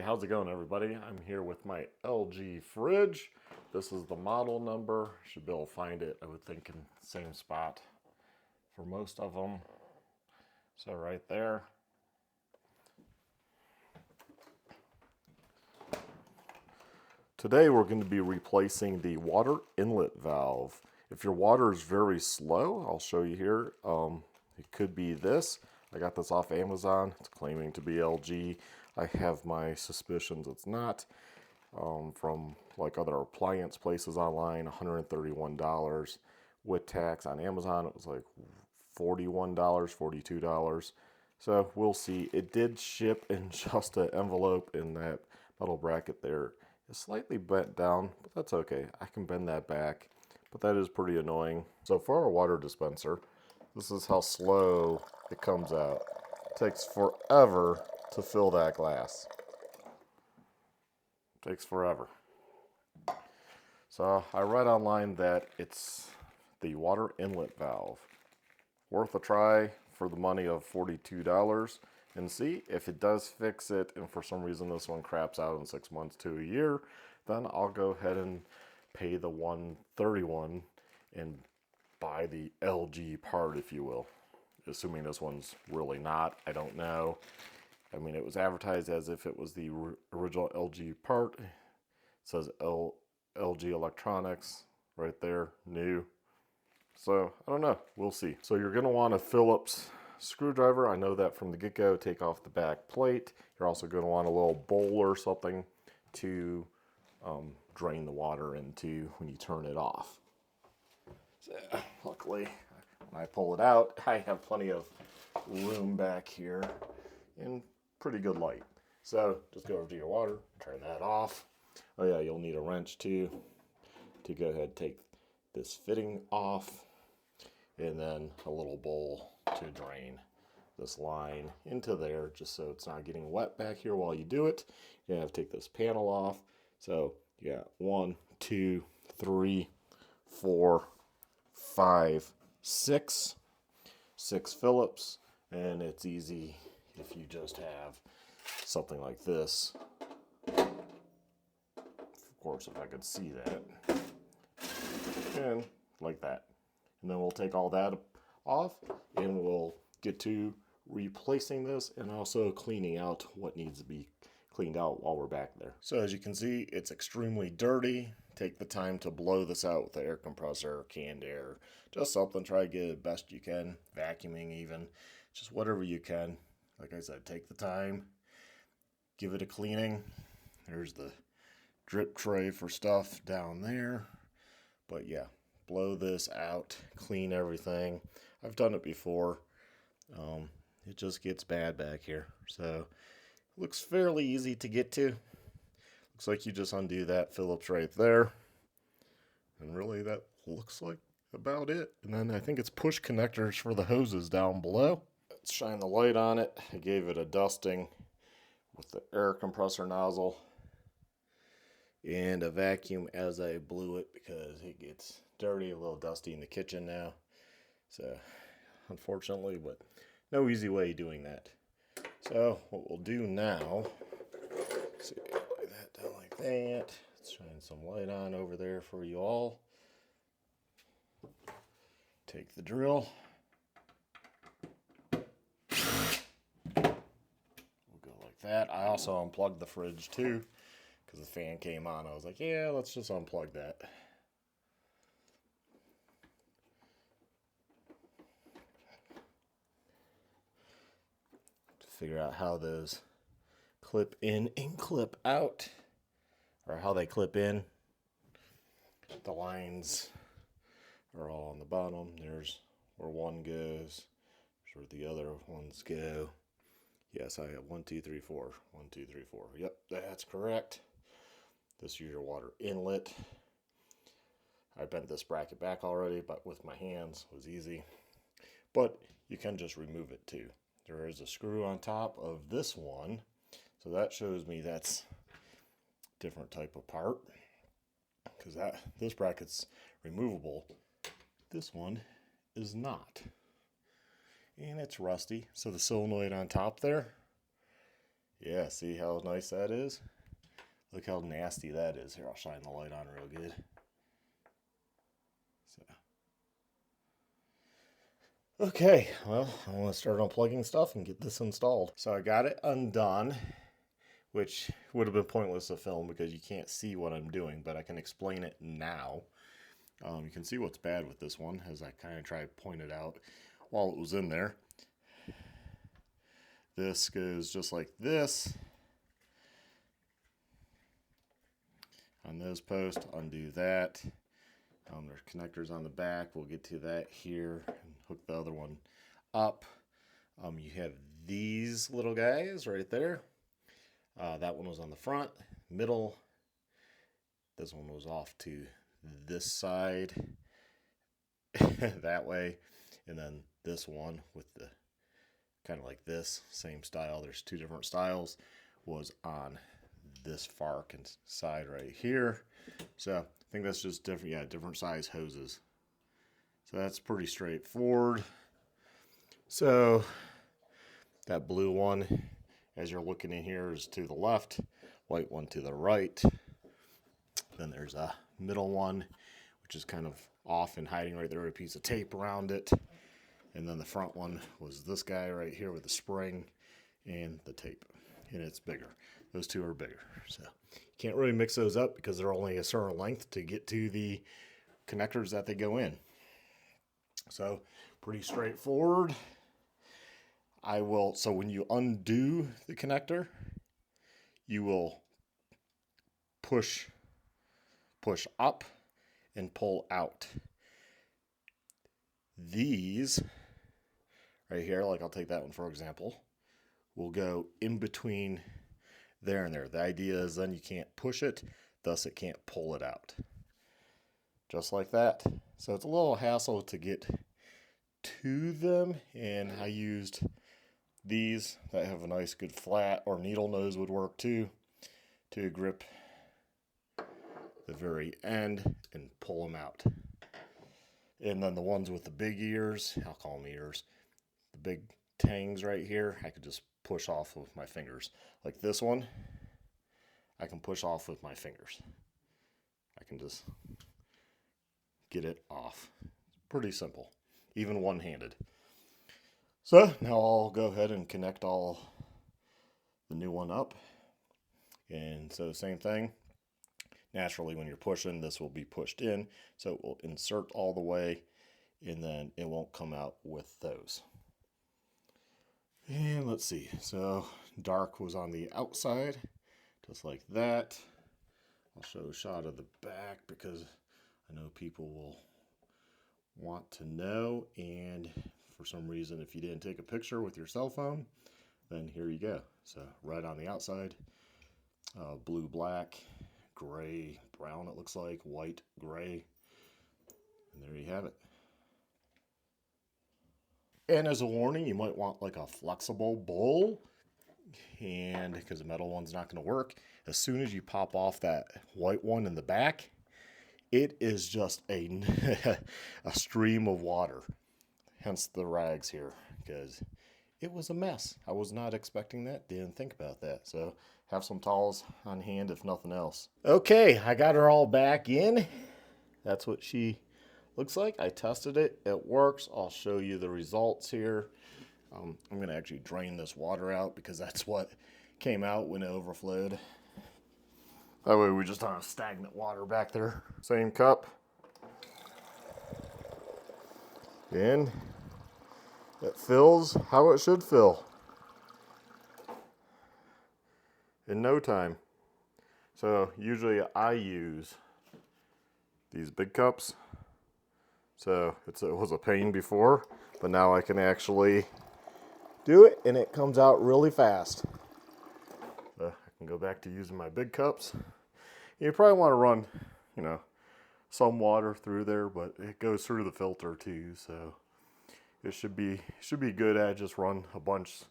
how's it going, everybody? I'm here with my LG fridge. This is the model number. Should be able to find it, I would think, in the same spot for most of them. So right there. Today we're going to be replacing the water inlet valve. If your water is very slow, I'll show you here. It could be this. I got this off Amazon. It's claiming to be LG. I have my suspicions it's not. From like other appliance places online, $131 with tax. On Amazon, it was like $41, $42. So we'll see. It did ship in just an envelope, in that metal bracket there is slightly bent down, but that's okay. I can bend that back, but that is pretty annoying. So for our water dispenser, this is how slow it comes out. It takes forever to fill that glass. Takes forever. So I read online that it's the water inlet valve. Worth a try for the money of $42 and see if it does fix it. And for some reason this one craps out in 6 months to a year, then I'll go ahead and pay the $131 and buy the LG part, if you will. Assuming this one's really not, I don't know. I mean, it was advertised as if it was the original LG part. It says LG Electronics right there, new. So, I don't know. We'll see. So, you're going to want a Phillips screwdriver. I know that from the get-go. Take off the back plate. You're also going to want a little bowl or something to drain the water into when you turn it off. So, luckily, when I pull it out, I have plenty of room back here and pretty good light. So just go over to your water, turn that off. Oh yeah, you'll need a wrench too to go ahead and take this fitting off, and then a little bowl to drain this line into there, just so it's not getting wet back here while you do it. You're gonna have to take this panel off. So you got 1, 2, 3, 4, 5, 6 Phillips, and it's easy if you just have something like this. Of course, if I could see that. And like that. And then we'll take all that off and we'll get to replacing this and also cleaning out what needs to be cleaned out while we're back there. So as you can see, it's extremely dirty. Take the time to blow this out with the air compressor, canned air, just something. Try to get it best you can, vacuuming even, just whatever you can. Like I said, take the time, give it a cleaning. There's the drip tray for stuff down there. But yeah, blow this out, clean everything. I've done it before. It just gets bad back here. So it looks fairly easy to get to. Looks like you just undo that Phillips right there. And really that looks like about it. And then I think it's push connectors for the hoses down below. Let's shine the light on it. I gave it a dusting with the air compressor nozzle and a vacuum as I blew it, because it gets dirty, a little dusty in the kitchen now. So unfortunately, but no easy way of doing that. So what we'll do now, see, lay that down like that. Let's shine some light on over there for you all. Take the drill. That. I also unplugged the fridge too, because the fan came on. I was like, yeah, let's just unplug that. To figure out how those clip in and clip out, or how they clip in. The lines are all on the bottom. There's where one goes. There's where the other ones go. Yes, I have 1, 2, 3, 4. 1, 2, 3, 4. Yep, that's correct. This is your water inlet. I bent this bracket back already, but with my hands it was easy. But you can just remove it too. There is a screw on top of this one, so that shows me that's a different type of part, because this bracket's removable. This one is not. And it's rusty, so the solenoid on top there Yeah, see how nice that is? Look how nasty that is. Here, I'll shine the light on real good. So. Okay, well, I want to start unplugging stuff and get this installed. So I got it undone, which would have been pointless to film because you can't see what I'm doing, but I can explain it now. You can see what's bad with this one, as I kind of tried to point it out while it was in there. This goes just like this. On this post, undo that. There's connectors on the back. We'll get to that here and hook the other one up. You have these little guys right there. That one was on the front, middle. This one was off to this side, that way. And then this one with the kind of like this, same style. There's two different styles, was on this far side right here. So I think that's just different, yeah, different size hoses. So that's pretty straightforward. So that blue one, as you're looking in here, is to the left, white one to the right. Then there's a middle one, which is kind of off and hiding right there with a piece of tape around it. And then the front one was this guy right here with the spring and the tape. And it's bigger. Those two are bigger. So you can't really mix those up because they're only a certain length to get to the connectors that they go in. So pretty straightforward. So when you undo the connector, you will push up and pull out. These right here, like I'll take that one for example, will go in between there and there. The idea is then you can't push it, thus it can't pull it out. Just like that. So it's a little hassle to get to them, and I used these that have a nice good flat, or needle nose would work too, to grip the very end and pull them out. And then the ones with the big ears, I'll call them ears, the big tangs right here, I could just push off with my fingers. Like this one, I can push off with my fingers. I can just get it off. Pretty simple, even one-handed. So now I'll go ahead and connect all the new one up. And so same thing. Naturally, when you're pushing, this will be pushed in, so it will insert all the way, and then it won't come out with those. And let's see, so dark was on the outside, just like that. I'll show a shot of the back because I know people will want to know, and for some reason, if you didn't take a picture with your cell phone, then here you go. So red on the outside, blue, black, gray, brown it looks like, white, gray, and there you have it. And as a warning, you might want like a flexible bowl, and because the metal one's not going to work, as soon as you pop off that white one in the back, it is just a stream of water. Hence the rags here, because it was a mess. I was not expecting that, didn't think about that. So have some towels on hand if nothing else. Okay, I got her all back in. That's what she looks like. I tested it, it works. I'll show you the results here. I'm going to actually drain this water out because that's what came out when it overflowed. That way we just don't have stagnant water back there. Same cup. And it fills how it should fill in no time. So usually I use these big cups. So it was a pain before, but now I can actually do it and it comes out really fast. So I can go back to using my big cups. You probably want to run, some water through there, but it goes through the filter too, so it should be good. I just run a bunch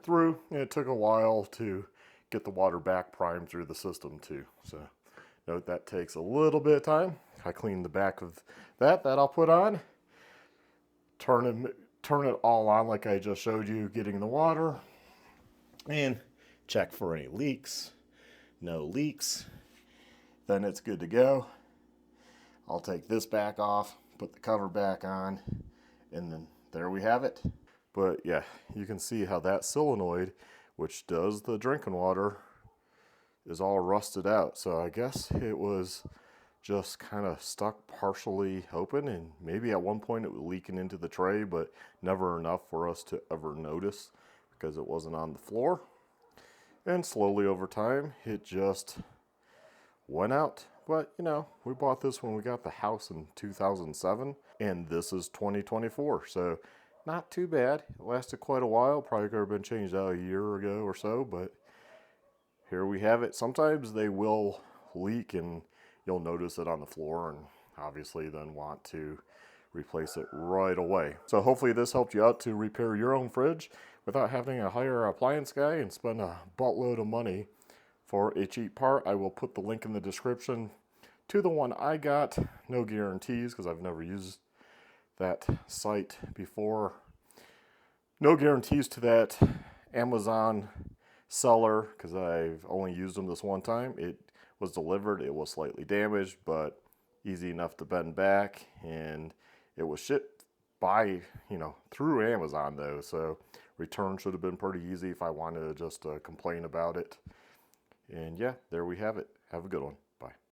through, and it took a while to get the water back primed through the system too. So note that takes a little bit of time. I cleaned the back of that I'll put on. Turn it all on like I just showed you, getting the water, and check for any leaks. No leaks. Then it's good to go. I'll take this back off, put the cover back on, and then there we have it. But yeah, you can see how that solenoid, which does the drinking water, is all rusted out. So I guess it was just kind of stuck partially open, and maybe at one point it was leaking into the tray, but never enough for us to ever notice because it wasn't on the floor. And slowly over time, it just went out. But you know, we bought this when we got the house in 2007, and this is 2024, so not too bad. It lasted quite a while. Probably could have been changed out a year ago or so, but here we have it. Sometimes they will leak and you'll notice it on the floor, and obviously then want to replace it right away. So hopefully this helped you out to repair your own fridge without having to hire an appliance guy and spend a buttload of money for a cheap part. I will put the link in the description to the one I got. No guarantees because I've never used that site before. No guarantees to that Amazon seller because I've only used them this one time. It was delivered, it was slightly damaged, but easy enough to bend back, and it was shipped by, through Amazon though, so return should have been pretty easy if I wanted to just complain about it. And yeah, there we have it. Have a good one. Bye.